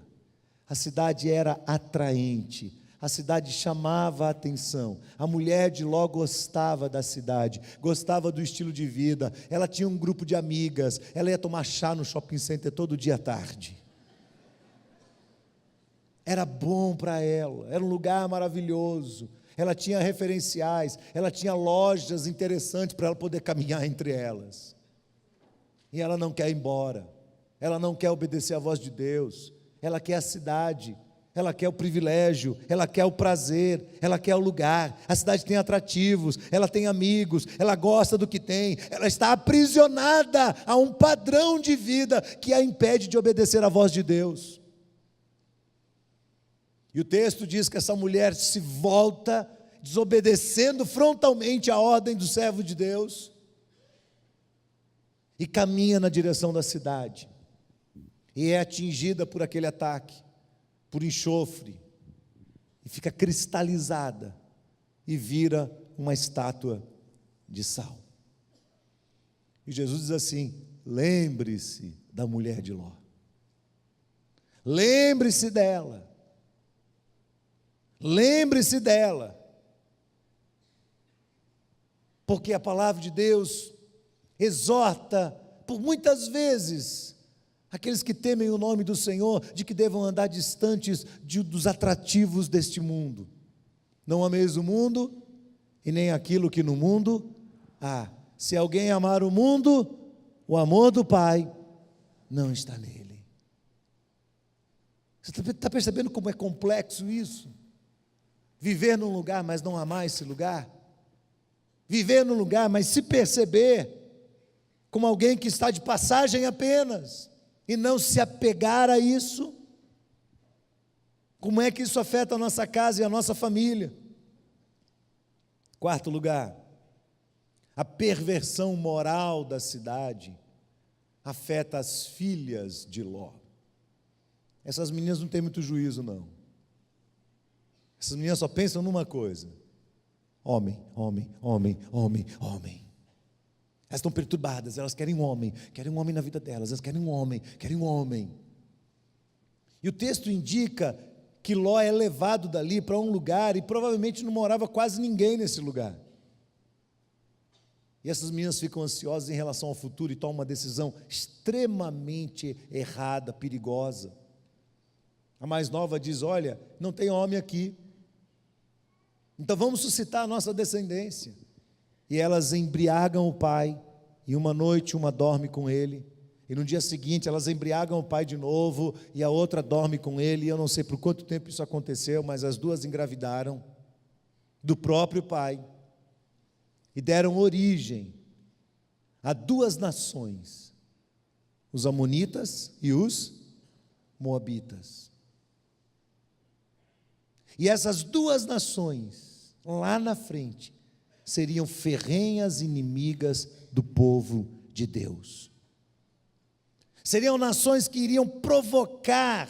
a cidade era atraente, a cidade chamava a atenção. A mulher de Ló gostava da cidade, gostava do estilo de vida. Ela tinha um grupo de amigas, ela ia tomar chá no shopping center todo dia à tarde. Era bom para ela, era um lugar maravilhoso, ela tinha referenciais, ela tinha lojas interessantes para ela poder caminhar entre elas. E ela não quer ir embora, ela não quer obedecer à voz de Deus, ela quer a cidade, ela quer o privilégio, ela quer o prazer, ela quer o lugar. A cidade tem atrativos, ela tem amigos, ela gosta do que tem, ela está aprisionada a um padrão de vida que a impede de obedecer à voz de Deus. E o texto diz que essa mulher se volta, desobedecendo frontalmente a ordem do servo de Deus, e caminha na direção da cidade, e é atingida por aquele ataque, por enxofre, e fica cristalizada, e vira uma estátua de sal. E Jesus diz assim: lembre-se da mulher de Ló, lembre-se dela, lembre-se dela, porque a palavra de Deus exorta, por muitas vezes, aqueles que temem o nome do Senhor, de que devam andar distantes dos atrativos deste mundo. Não ameis o mundo, e nem aquilo que no mundo há. Se alguém amar o mundo, o amor do Pai não está nele. Você está percebendo como é complexo isso? Viver num lugar, mas não amar esse lugar. Viver num lugar, mas se perceber como alguém que está de passagem apenas, e não se apegar a isso. Como é que isso afeta a nossa casa e a nossa família? Quarto lugar, a perversão moral da cidade afeta as filhas de Ló. Essas meninas não têm muito juízo, não. Essas meninas só pensam numa coisa: homem, homem, homem, homem, homem. Elas estão perturbadas, elas querem um homem na vida delas, elas querem um homem. E o texto indica que Ló é levado dali para um lugar, e provavelmente não morava quase ninguém nesse lugar. E essas meninas ficam ansiosas em relação ao futuro e tomam uma decisão extremamente errada, perigosa. A mais nova diz: olha, não tem homem aqui, então vamos suscitar a nossa descendência. E elas embriagam o pai, e uma noite uma dorme com ele, e no dia seguinte elas embriagam o pai de novo, e a outra dorme com ele, e eu não sei por quanto tempo isso aconteceu, mas as duas engravidaram do próprio pai, e deram origem a duas nações, os amonitas e os moabitas. E essas duas nações, lá na frente, seriam ferrenhas inimigas do povo de Deus. Seriam nações que iriam provocar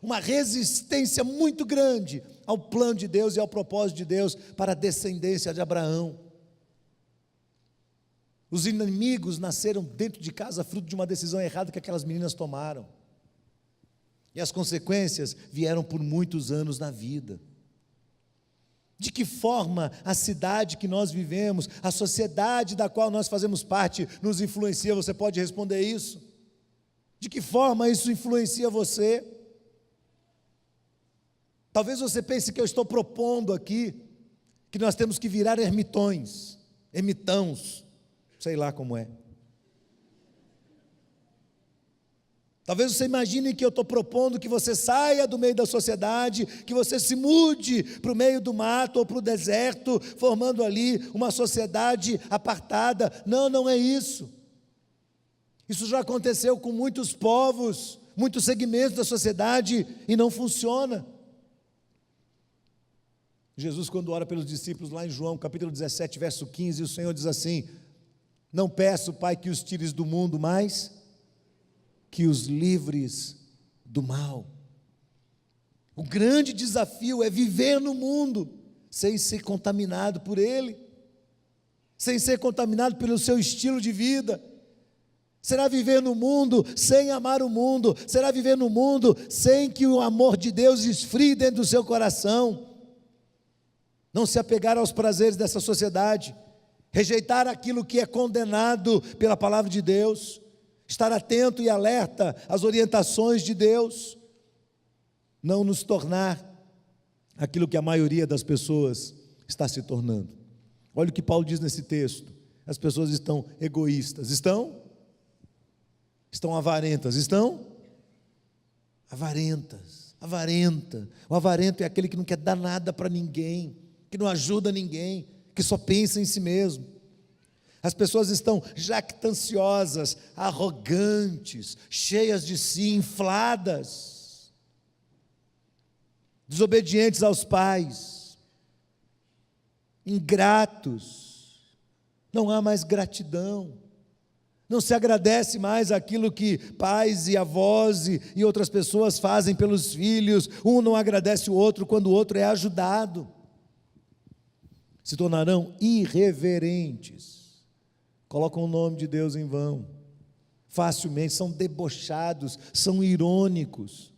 uma resistência muito grande ao plano de Deus e ao propósito de Deus para a descendência de Abraão. Os inimigos nasceram dentro de casa fruto de uma decisão errada que aquelas meninas tomaram. E as consequências vieram por muitos anos na vida. De que forma a cidade que nós vivemos, a sociedade da qual nós fazemos parte, nos influencia? Você pode responder isso? De que forma isso influencia você? Talvez você pense que eu estou propondo aqui que nós temos que virar ermitões, ermitãos, sei lá como é. Talvez você imagine que eu estou propondo que você saia do meio da sociedade, que você se mude para o meio do mato ou para o deserto, formando ali uma sociedade apartada. Não, não é isso. Isso já aconteceu com muitos povos, muitos segmentos da sociedade, e não funciona. Jesus, quando ora pelos discípulos, lá em João, capítulo 17, verso 15, o Senhor diz assim: não peço, Pai, que os tires do mundo, mas que os livres do mal. O grande desafio é viver no mundo sem ser contaminado por ele, sem ser contaminado pelo seu estilo de vida. Será viver no mundo sem amar o mundo, será viver no mundo sem que o amor de Deus esfrie dentro do seu coração. Não se apegar aos prazeres dessa sociedade, rejeitar aquilo que é condenado pela palavra de Deus, estar atento e alerta às orientações de Deus, não nos tornar aquilo que a maioria das pessoas está se tornando. Olha o que Paulo diz nesse texto: as pessoas estão egoístas, estão avarentas, estão avarentas. avarenta. O avarento é aquele que não quer dar nada para ninguém, que não ajuda ninguém, que só pensa em si mesmo. As pessoas estão jactanciosas, arrogantes, cheias de si, infladas, desobedientes aos pais, ingratos. Não há mais gratidão. Não se agradece mais aquilo que pais e avós e outras pessoas fazem pelos filhos. Um não agradece o outro quando o outro é ajudado. Se tornarão irreverentes. Colocam o nome de Deus em vão. Facilmente são debochados, são irônicos,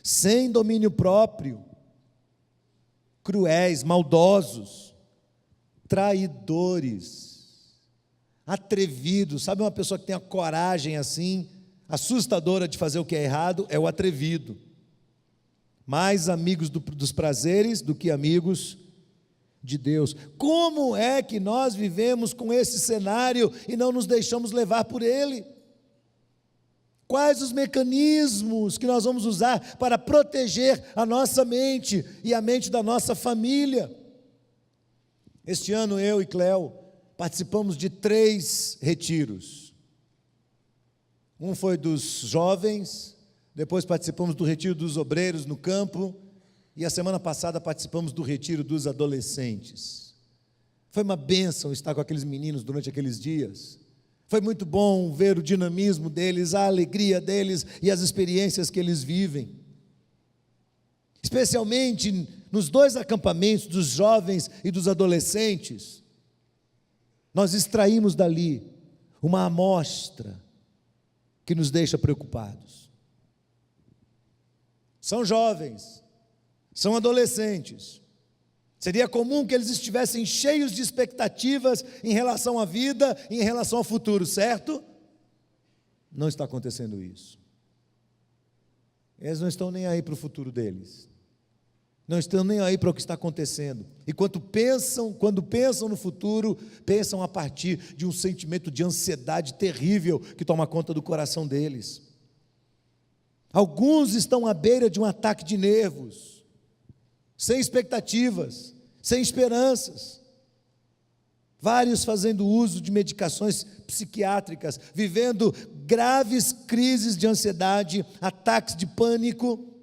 sem domínio próprio, cruéis, maldosos, traidores, atrevidos. Sabe uma pessoa que tem a coragem assim, assustadora de fazer o que é errado? É o atrevido. Mais amigos dos prazeres do que amigos de Deus. Como é que nós vivemos com esse cenário e não nos deixamos levar por ele? Quais os mecanismos que nós vamos usar para proteger a nossa mente e a mente da nossa família? Este ano eu e Cléo participamos de 3 retiros. Um foi dos jovens, depois participamos do retiro dos obreiros no campo, e a semana passada participamos do retiro dos adolescentes. Foi uma bênção estar com aqueles meninos durante aqueles dias. Foi muito bom ver o dinamismo deles, a alegria deles e as experiências que eles vivem. Especialmente nos 2 acampamentos dos jovens e dos adolescentes, nós extraímos dali uma amostra que nos deixa preocupados. São jovens, são adolescentes. Seria comum que eles estivessem cheios de expectativas em relação à vida e em relação ao futuro, certo? Não está acontecendo isso. Eles não estão nem aí para o futuro deles. Não estão nem aí para o que está acontecendo. E quando pensam no futuro, pensam a partir de um sentimento de ansiedade terrível que toma conta do coração deles. Alguns estão à beira de um ataque de nervos, sem expectativas, sem esperanças. Vários fazendo uso de medicações psiquiátricas, vivendo graves crises de ansiedade, ataques de pânico,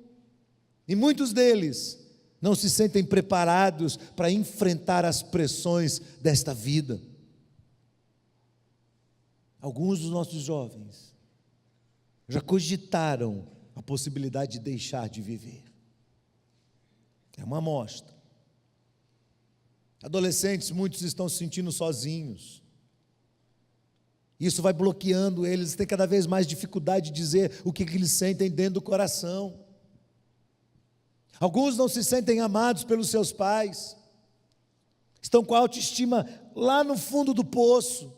e muitos deles não se sentem preparados para enfrentar as pressões desta vida. Alguns dos nossos jovens já cogitaram a possibilidade de deixar de viver. É uma amostra. Adolescentes, muitos estão se sentindo sozinhos. Isso vai bloqueando eles, têm cada vez mais dificuldade de dizer o que eles sentem dentro do coração. Alguns não se sentem amados pelos seus pais, estão com a autoestima lá no fundo do poço,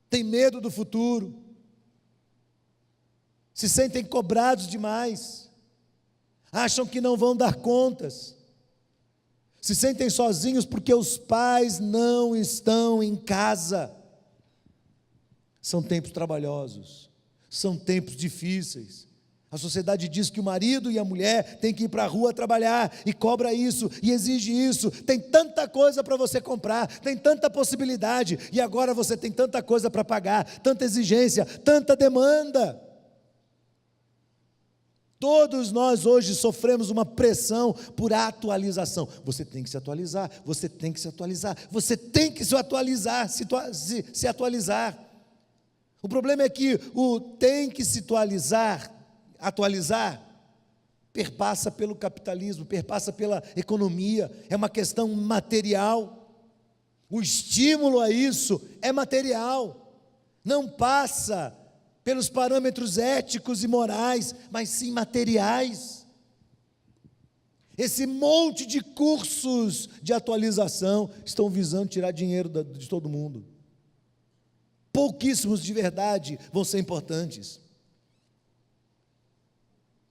têm medo do futuro, se sentem cobrados demais, acham que não vão dar contas, se sentem sozinhos porque os pais não estão em casa. São tempos trabalhosos, são tempos difíceis. A sociedade diz que o marido e a mulher têm que ir para a rua trabalhar, e cobra isso, e exige isso. Tem tanta coisa para você comprar, tem tanta possibilidade, e agora você tem tanta coisa para pagar, tanta exigência, tanta demanda. Todos nós hoje sofremos uma pressão por atualização. Você tem que se atualizar, você tem que se atualizar, você tem que se atualizar, se atualizar. O problema é que o tem que se atualizar, perpassa pelo capitalismo, perpassa pela economia, é uma questão material. O estímulo a isso é material, não passa pelos parâmetros éticos e morais, mas sim materiais. Esse monte de cursos de atualização estão visando tirar dinheiro de todo mundo. Pouquíssimos de verdade vão ser importantes.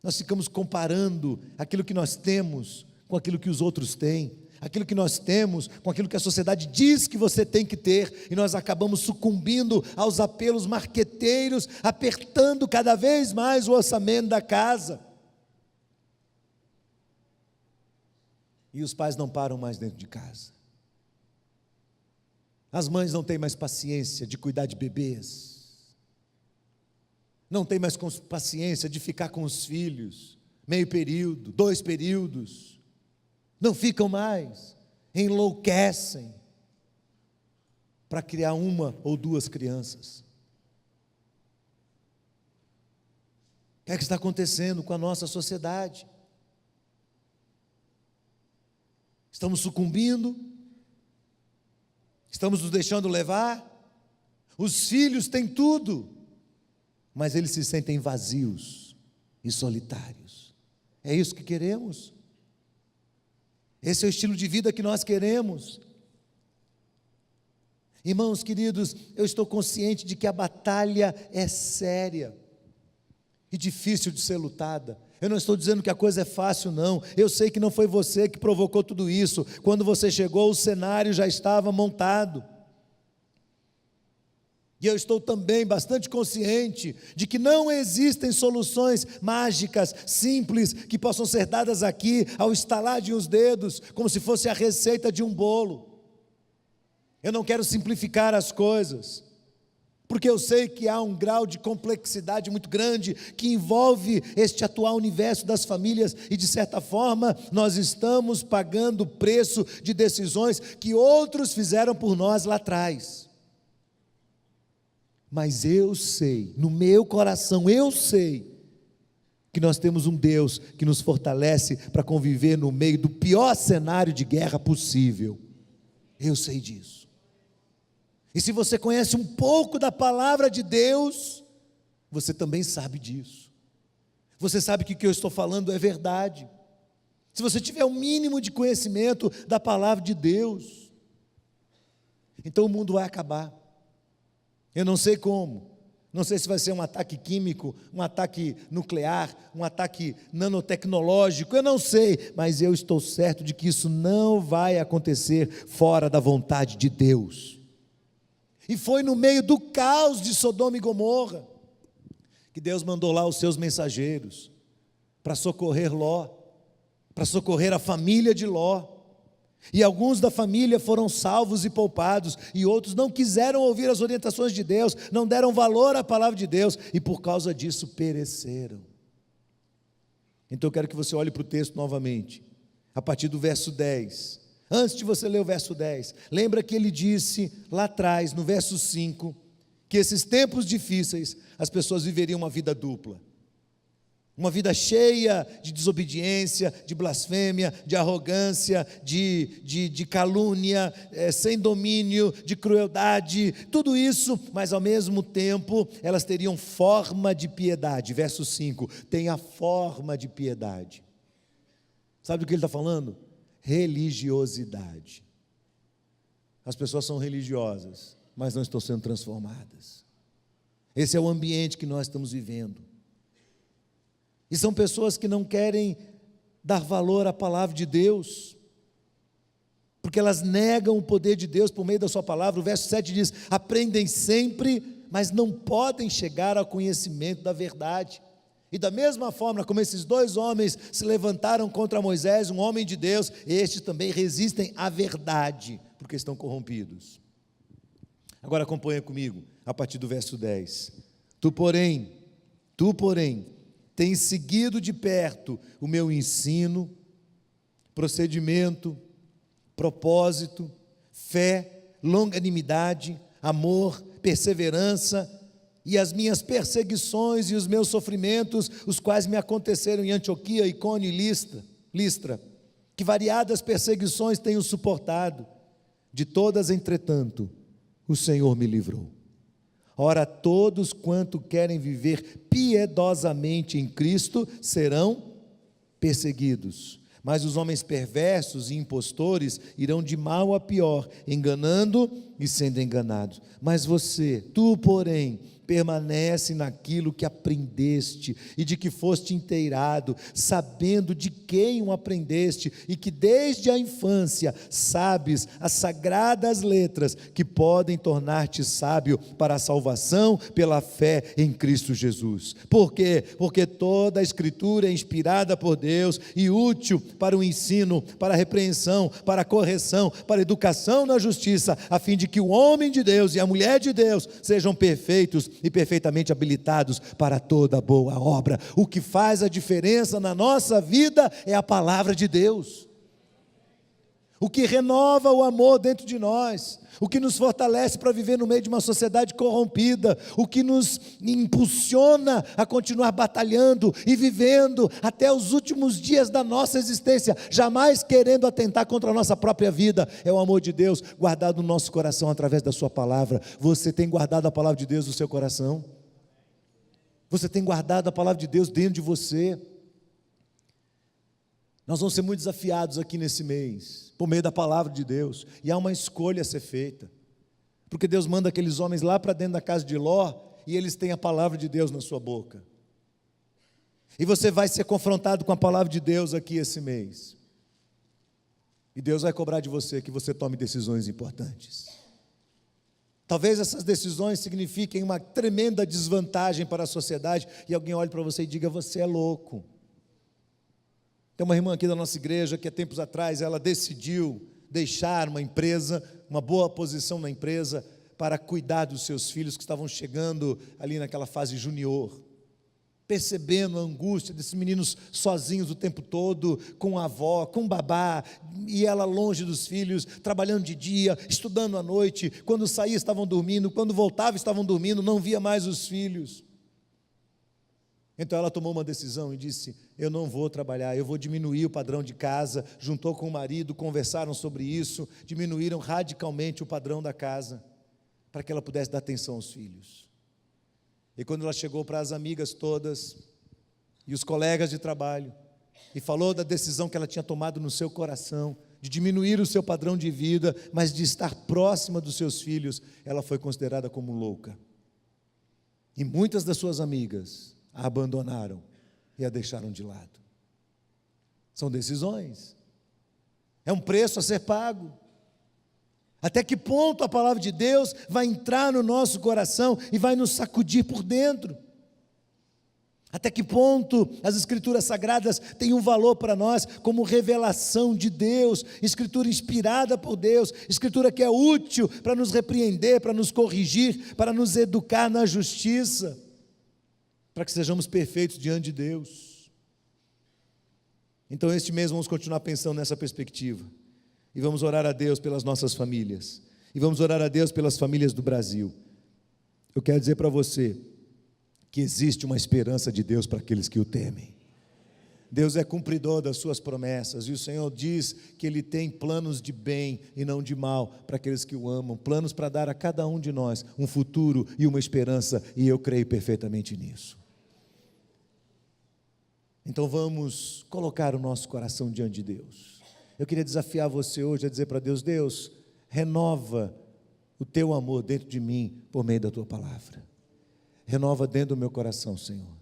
Nós ficamos comparando aquilo que nós temos com aquilo que os outros têm, aquilo que nós temos com aquilo que a sociedade diz que você tem que ter, e nós acabamos sucumbindo aos apelos marqueteiros, apertando cada vez mais o orçamento da casa. E os pais não param mais dentro de casa. As mães não têm mais paciência de cuidar de bebês. Não têm mais paciência de ficar com os filhos, meio período, 2 períodos. Não ficam mais, enlouquecem para criar 1 ou 2 crianças. O que é que está acontecendo com a nossa sociedade? Estamos sucumbindo? Estamos nos deixando levar? Os filhos têm tudo, mas eles se sentem vazios e solitários. É isso que queremos? Esse é o estilo de vida que nós queremos? Irmãos queridos, eu estou consciente de que a batalha é séria e difícil de ser lutada. Eu não estou dizendo que a coisa é fácil, não. Eu sei que não foi você que provocou tudo isso. Quando você chegou, o cenário já estava montado. E eu estou também bastante consciente de que não existem soluções mágicas, simples, que possam ser dadas aqui ao estalar de uns dedos, como se fosse a receita de um bolo. Eu não quero simplificar as coisas, porque eu sei que há um grau de complexidade muito grande que envolve este atual universo das famílias e, de certa forma, nós estamos pagando o preço de decisões que outros fizeram por nós lá atrás. Mas eu sei, no meu coração eu sei, que nós temos um Deus que nos fortalece para conviver no meio do pior cenário de guerra possível. Eu sei disso. E se você conhece um pouco da palavra de Deus, você também sabe disso. Você sabe que o que eu estou falando é verdade. Se você tiver o mínimo de conhecimento da palavra de Deus, então o mundo vai acabar. Eu não sei como. Não sei se vai ser um ataque químico, um ataque nuclear, um ataque nanotecnológico, eu não sei, mas eu estou certo de que isso não vai acontecer fora da vontade de Deus. E foi no meio do caos de Sodoma e Gomorra que Deus mandou lá os seus mensageiros para socorrer Ló, para socorrer a família de Ló. E alguns da família foram salvos e poupados, e outros não quiseram ouvir as orientações de Deus, não deram valor à palavra de Deus, e por causa disso pereceram. Então eu quero que você olhe para o texto novamente, a partir do verso 10. Antes de você ler o verso 10, lembra que ele disse lá atrás, no verso 5, que esses tempos difíceis, as pessoas viveriam uma vida dupla. Uma vida cheia de desobediência, de blasfêmia, de arrogância, de calúnia, sem domínio, de crueldade, tudo isso, mas ao mesmo tempo elas teriam forma de piedade. Verso 5, tem a forma de piedade. Sabe do que ele está falando? Religiosidade. As pessoas são religiosas, mas não estão sendo transformadas. Esse é o ambiente que nós estamos vivendo. E são pessoas que não querem dar valor à palavra de Deus, porque elas negam o poder de Deus por meio da sua palavra. O verso 7 diz: aprendem sempre, mas não podem chegar ao conhecimento da verdade. E da mesma forma como esses 2 homens se levantaram contra Moisés, um homem de Deus, estes também resistem à verdade, porque estão corrompidos. Agora acompanha comigo, a partir do verso 10. Tu, porém, tens seguido de perto o meu ensino, procedimento, propósito, fé, longanimidade, amor, perseverança, e as minhas perseguições e os meus sofrimentos, os quais me aconteceram em Antioquia, Icônio e Listra, que variadas perseguições tenho suportado, de todas, entretanto, o Senhor me livrou. Ora, todos quanto querem viver piedosamente em Cristo serão perseguidos, mas os homens perversos e impostores irão de mal a pior, enganando e sendo enganados. Mas você, tu, porém, permanece naquilo que aprendeste e de que foste inteirado, sabendo de quem o aprendeste e que desde a infância sabes as sagradas letras que podem tornar-te sábio para a salvação pela fé em Cristo Jesus. Por quê? Porque toda a Escritura é inspirada por Deus e útil para o ensino, para a repreensão, para a correção, para a educação na justiça, a fim de que o homem de Deus e a mulher de Deus sejam perfeitos e perfeitamente habilitados para toda boa obra. O que faz a diferença na nossa vida é a palavra de Deus. O que renova o amor dentro de nós, o que nos fortalece para viver no meio de uma sociedade corrompida, o que nos impulsiona a continuar batalhando e vivendo até os últimos dias da nossa existência, jamais querendo atentar contra a nossa própria vida, é o amor de Deus guardado no nosso coração através da sua palavra. Você tem guardado a palavra de Deus no seu coração? Você tem guardado a palavra de Deus dentro de você? Nós vamos ser muito desafiados aqui nesse mês, por meio da palavra de Deus, e há uma escolha a ser feita, porque Deus manda aqueles homens lá para dentro da casa de Ló, e eles têm a palavra de Deus na sua boca, e você vai ser confrontado com a palavra de Deus aqui esse mês, e Deus vai cobrar de você que você tome decisões importantes. Talvez essas decisões signifiquem uma tremenda desvantagem para a sociedade, e alguém olhe para você e diga: você é louco. Tem uma irmã aqui da nossa igreja que há tempos atrás ela decidiu deixar uma empresa, uma boa posição na empresa, para cuidar dos seus filhos que estavam chegando ali naquela fase junior, percebendo a angústia desses meninos sozinhos o tempo todo, com a avó, com o babá, e ela longe dos filhos, trabalhando de dia, estudando à noite, quando saía estavam dormindo, quando voltava estavam dormindo, não via mais os filhos. Então ela tomou uma decisão e disse: eu não vou trabalhar, eu vou diminuir o padrão de casa. Juntou com o marido, conversaram sobre isso, diminuíram radicalmente o padrão da casa, para que ela pudesse dar atenção aos filhos. E quando ela chegou para as amigas todas, e os colegas de trabalho, e falou da decisão que ela tinha tomado no seu coração, de diminuir o seu padrão de vida, mas de estar próxima dos seus filhos, ela foi considerada como louca. E muitas das suas amigas a abandonaram e a deixaram de lado. São decisões, é um preço a ser pago. Até que ponto a palavra de Deus vai entrar no nosso coração e vai nos sacudir por dentro? Até que ponto as Escrituras Sagradas têm um valor para nós como revelação de Deus, Escritura inspirada por Deus, Escritura que é útil para nos repreender, para nos corrigir, para nos educar na justiça, para que sejamos perfeitos diante de Deus. Então este mês vamos continuar pensando nessa perspectiva, e vamos orar a Deus pelas nossas famílias, e vamos orar a Deus pelas famílias do Brasil. Eu quero dizer para você que existe uma esperança de Deus para aqueles que o temem. Deus é cumpridor das suas promessas, e o Senhor diz que Ele tem planos de bem e não de mal para aqueles que o amam, planos para dar a cada um de nós um futuro e uma esperança, e eu creio perfeitamente nisso. Então vamos colocar o nosso coração diante de Deus. Eu queria desafiar você hoje a dizer para Deus: Deus, renova o teu amor dentro de mim por meio da tua palavra. Renova dentro do meu coração, Senhor.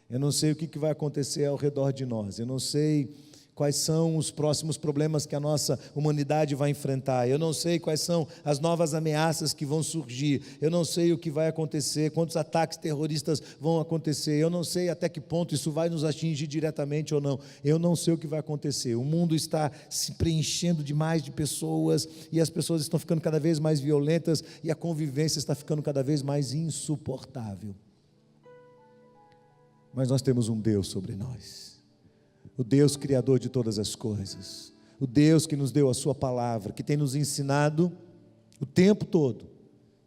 Eu não sei o que vai acontecer ao redor de nós, eu não sei quais são os próximos problemas que a nossa humanidade vai enfrentar, eu não sei quais são as novas ameaças que vão surgir, eu não sei o que vai acontecer, quantos ataques terroristas vão acontecer, eu não sei até que ponto isso vai nos atingir diretamente ou não, eu não sei o que vai acontecer. O mundo está se preenchendo demais de pessoas, e as pessoas estão ficando cada vez mais violentas, e a convivência está ficando cada vez mais insuportável. Mas nós temos um Deus sobre nós, o Deus criador de todas as coisas, o Deus que nos deu a sua palavra, que tem nos ensinado o tempo todo,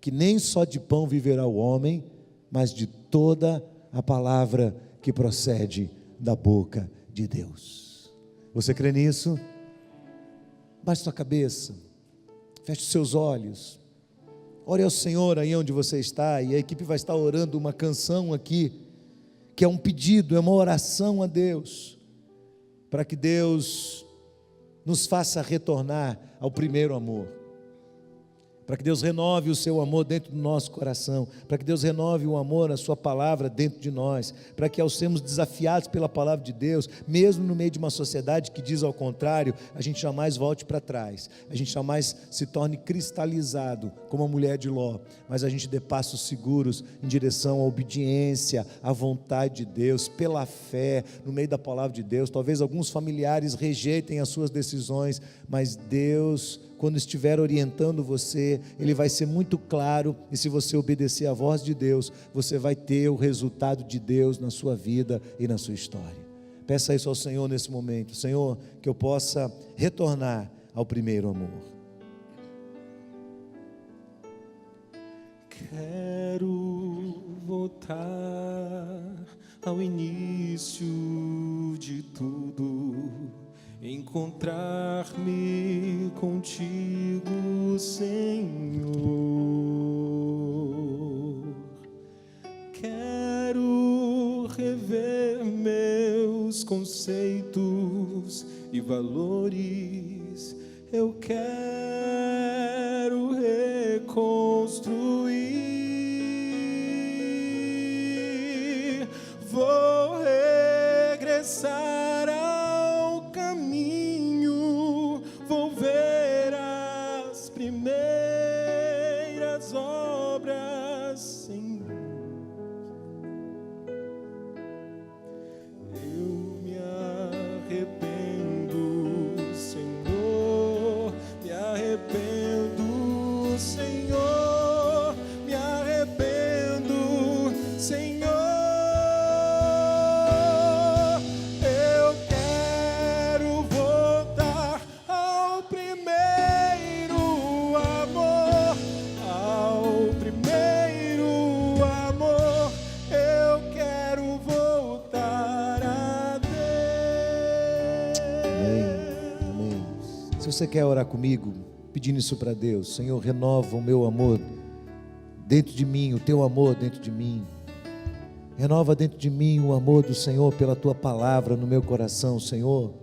que nem só de pão viverá o homem, mas de toda a palavra que procede da boca de Deus. Você crê nisso? Baixe sua cabeça, feche os seus olhos, ore ao Senhor aí onde você está, e a equipe vai estar orando uma canção aqui, que é um pedido, é uma oração a Deus, para que Deus nos faça retornar ao primeiro amor. para que Deus renove o seu amor dentro do nosso coração, para que Deus renove o amor, a sua palavra dentro de nós, para que ao sermos desafiados pela palavra de Deus, mesmo no meio de uma sociedade que diz ao contrário, a gente jamais volte para trás, a gente jamais se torne cristalizado como a mulher de Ló, mas a gente dê passos seguros em direção à obediência, à vontade de Deus, pela fé, no meio da palavra de Deus. Talvez alguns familiares rejeitem as suas decisões, mas Deus, quando estiver orientando você, Ele vai ser muito claro, e se você obedecer à voz de Deus, você vai ter o resultado de Deus na sua vida e na sua história. Peça isso ao Senhor nesse momento: Senhor, que eu possa retornar ao primeiro amor. Quero voltar ao início de tudo, encontrar-me contigo, Senhor. Quero rever meus conceitos e valores. Eu quero reconstruir. Vou regressar ao caminho, vou ver as primeiras obras, Senhor. Eu me arrependo, Senhor, me arrependo, Senhor, me arrependo, Senhor. Se você quer orar comigo, pedindo isso para Deus: Senhor, renova o meu amor dentro de mim, o teu amor dentro de mim. Renova dentro de mim o amor do Senhor pela tua palavra no meu coração, Senhor.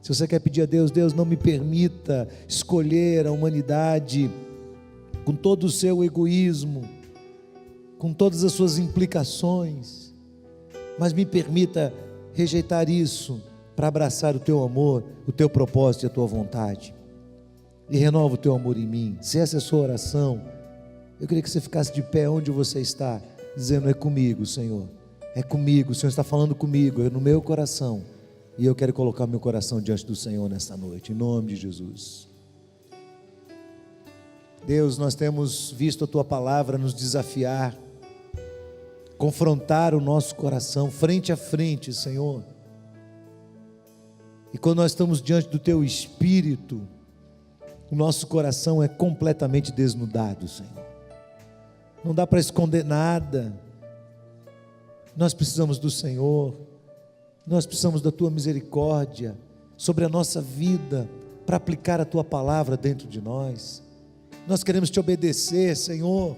Se você quer pedir a Deus: Deus, não me permita escolher a humanidade com todo o seu egoísmo, com todas as suas implicações, mas me permita rejeitar isso para abraçar o teu amor, o teu propósito e a tua vontade, e renova o teu amor em mim. Se essa é a sua oração, eu queria que você ficasse de pé onde você está, dizendo: é comigo, Senhor, é comigo, o Senhor está falando comigo, é no meu coração, e eu quero colocar meu coração diante do Senhor nesta noite, em nome de Jesus. Deus, nós temos visto a tua palavra nos desafiar, confrontar o nosso coração frente a frente, Senhor. E quando nós estamos diante do teu Espírito, o nosso coração é completamente desnudado, Senhor. Não dá para esconder nada. Nós precisamos do Senhor, nós precisamos da tua misericórdia sobre a nossa vida, para aplicar a tua palavra dentro de nós. Nós queremos te obedecer, Senhor,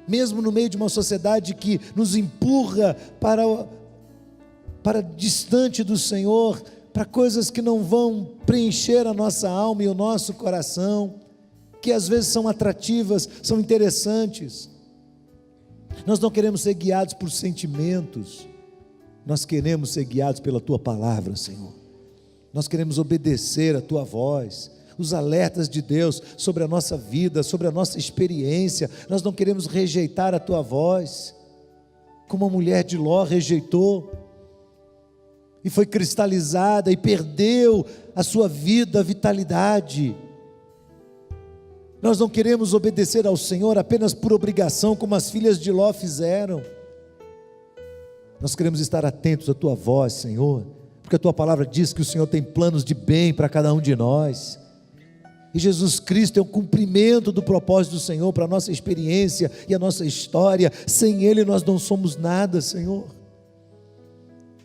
mesmo no meio de uma sociedade que nos empurra para distante do Senhor, para coisas que não vão preencher a nossa alma e o nosso coração, que às vezes são atrativas, são interessantes. Nós não queremos ser guiados por sentimentos, nós queremos ser guiados pela tua palavra, Senhor. Nós queremos obedecer a tua voz, os alertas de Deus sobre a nossa vida, sobre a nossa experiência. Nós não queremos rejeitar a tua voz, como a mulher de Ló rejeitou, e foi cristalizada e perdeu a sua vida, a vitalidade. Nós não queremos obedecer ao Senhor apenas por obrigação, como as filhas de Ló fizeram. Nós queremos estar atentos à tua voz, Senhor, porque a tua palavra diz que o Senhor tem planos de bem para cada um de nós, e Jesus Cristo é o cumprimento do propósito do Senhor para a nossa experiência e a nossa história. Sem Ele nós não somos nada, Senhor.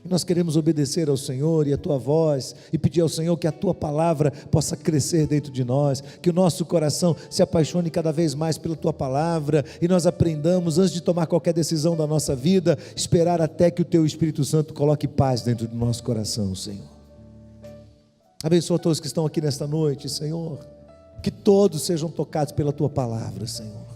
E nós queremos obedecer ao Senhor e a tua voz, e pedir ao Senhor que a tua palavra possa crescer dentro de nós, que o nosso coração se apaixone cada vez mais pela tua palavra, e nós aprendamos, antes de tomar qualquer decisão da nossa vida, esperar até que o teu Espírito Santo coloque paz dentro do nosso coração, Senhor. Abençoa todos que estão aqui nesta noite, Senhor, Que todos sejam tocados pela Tua palavra, Senhor.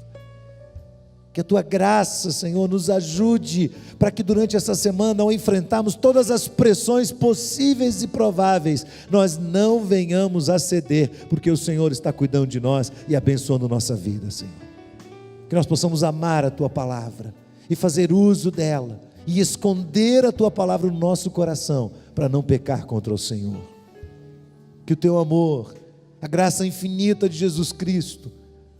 Que a Tua graça, Senhor, nos ajude para que durante essa semana, ao enfrentarmos todas as pressões possíveis e prováveis, nós não venhamos a ceder, porque o Senhor está cuidando de nós e abençoando nossa vida, Senhor. Que nós possamos amar a Tua palavra e fazer uso dela e esconder a Tua palavra no nosso coração para não pecar contra o Senhor. Que o Teu amor, a graça infinita de Jesus Cristo,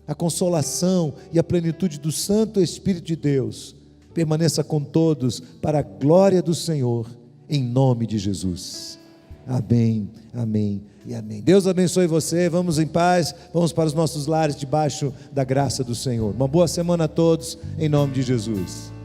a consolação e a plenitude do Santo Espírito de Deus permaneça com todos para a glória do Senhor, em nome de Jesus. Amém, amém e amém. Deus abençoe você, vamos em paz, vamos para os nossos lares debaixo da graça do Senhor. Uma boa semana a todos, em nome de Jesus.